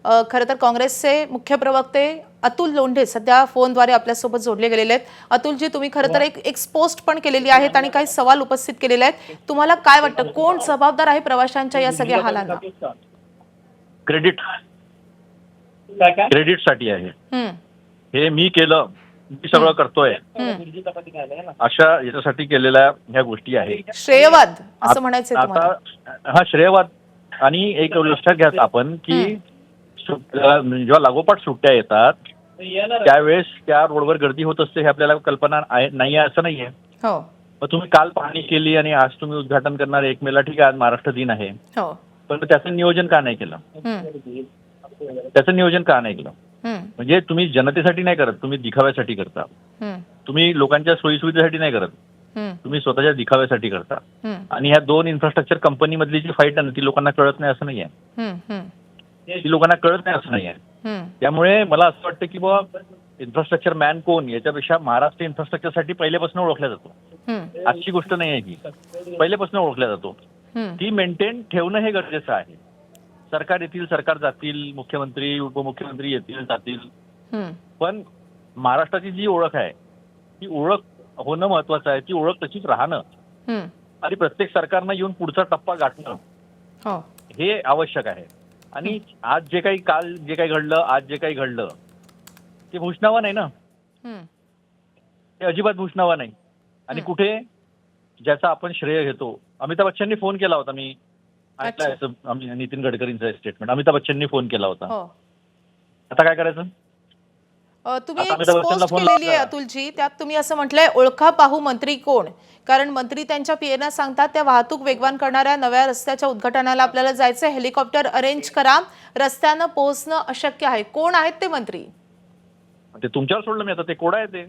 खरं तर काँग्रेसचे मुख्य प्रवक्ते अतुल लोंढे सध्या फोनद्वारे आपल्यासोबत जोडले गेलेले आहेत. अतुलजी, तुम्ही खरं तर एक पोस्ट पण केलेली आहेत आणि काही सवाल उपस्थित केलेले आहेत. तुम्हाला काय वाटतं, कोण जबाबदार आहे प्रवाशांच्या या सगळ्या हालांना? क्रेडिटसाठी आहे हे. मी केलं, मी सगळं करतोय अशा याच्यासाठी केलेल्या ह्या गोष्टी आहेत. श्रेयवाद असं म्हणायचंय तुम्हाला? आता हा श्रेयवाद. आणि एक लक्षात घ्या आपण की जेव्हा लागोपाठ सुट्ट्या येतात त्यावेळेस त्या रोडवर गर्दी होत असते हे आपल्याला कल्पना नाही आहे असं नाहीये. हो. मग तुम्ही काल पाहणी केली आणि आज तुम्ही उद्घाटन करणार 1 मेला. ठीक आहे, आज महाराष्ट्र दिन आहे, हो. पण त्याचं नियोजन का नाही केलं? त्याचं नियोजन का नाही केलं? म्हणजे तुम्ही जनतेसाठी नाही करत, तुम्ही दिखाव्यासाठी करता. तुम्ही लोकांच्या सोयीसुविधेसाठी नाही करत, तुम्ही स्वतःच्या दिखाव्यासाठी करता. आणि ह्या 2 इन्फ्रास्ट्रक्चर कंपनी मधली जी फाईट आहे ना ती लोकांना कळत नाही असं नाहीये. ती लोकांना कळत नाही असं नाहीये. त्यामुळे मला असं वाटतं की बाबा इन्फ्रास्ट्रक्चर मॅन कोण याच्यापेक्षा महाराष्ट्र इन्फ्रास्ट्रक्चरसाठी पहिल्यापासून ओळखला जातो. आजची गोष्ट नाही आहे की, पहिल्यापासून ओळखला जातो. ती मेंटेन ठेवणं हे गरजेचं आहे. सरकार येतील, सरकार जातील, मुख्यमंत्री उपमुख्यमंत्री येतील जातील, पण महाराष्ट्राची जी ओळख आहे ती ओळख होणं महत्वाचं आहे. ती ओळख तशीच राहणं आणि प्रत्येक सरकारनं येऊन पुढचा टप्पा गाठणं हे आवश्यक आहे. आणि आज जे काही काल जे काही घडलं, आज जे काही घडलं ते भूषणावं नाही ना, ते अजिबात भूषणावं नाही. आणि कुठे ज्याचा आपण श्रेय घेतो. अमिताभ बच्चननी फोन केला होता, मी ऐकलं नितीन गडकरींचं स्टेटमेंट. अमिताभ बच्चननी फोन केला होता. आता काय करायचं? तुम्ही एक पोस्ट केलेली आहे अतुलजी, त्यात तुम्ही असं म्हटलंय, ओळखा पाहू मंत्री कोण. कारण मंत्री त्यांच्या पीएना सांगतात त्या वाहतूक वेगवान करणाऱ्या नव्या रस्त्याच्या उद्घाटनाला आपल्याला जायचं, हेलिकॉप्टर अरेंज करा, रस्त्यानं पोहोचणं अशक्य आहे. कोण आहेत ते मंत्री? ते तुमच्यावर सोडलं मी. आता ते कोण आहे ते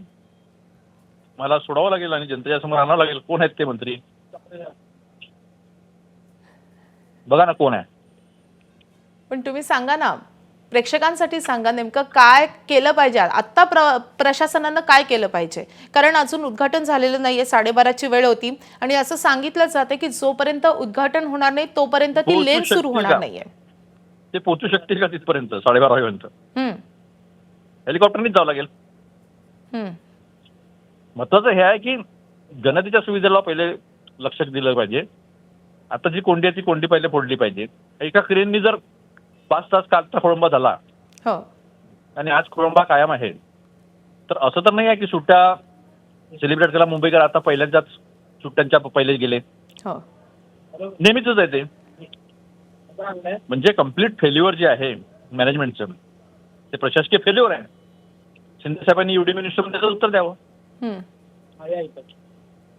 मला सोडावं लागेल आणि जनतेच्या समोर आणावं लागेल. कोण आहेत ते मंत्री? बघा ना कोण आहे. पण तुम्ही सांगा ना, प्रेक्षकांसाठी सांगा नेमकं काय केलं पाहिजे. आता प्रशासनानं काय केलं पाहिजे? कारण अजून उद्घाटन झालेलं नाहीये, 12:30ची वेळ होती आणि असं सांगितलं जाते की जोपर्यंत उद्घाटन होणार नाही तोपर्यंत ती लेन सुरू होणार नाहीये. ते पोहोचू शकतील का तिथपर्यंत 12:30 वाजेपर्यंत? हेलिकॉप्टरनीच जावं लागेल. महत्वाचं हे आहे की जनतेच्या सुविधेला पहिले लक्ष दिलं पाहिजे. आता जी कोंडी आहे ती कोंडी पहिले फोडली पाहिजे. एका क्रेननी जर 5 तास कालचा खोळंबा झाला आणि आज खोळंबा कायम आहे, तर असं तर नाही आहे की सुट्ट्या सेलिब्रेट करायला मुंबईकर आता पहिल्यांदाच सुट्ट्यांच्या पहिले गेले. नेहमीच आहे ते. म्हणजे कम्प्लीट फेल्युअर जे आहे मॅनेजमेंटचं ते प्रशासकीय फेल्युअर आहे. शिंदे साहेबांनी युडी मिनिस्टर त्याचं उत्तर द्यावं.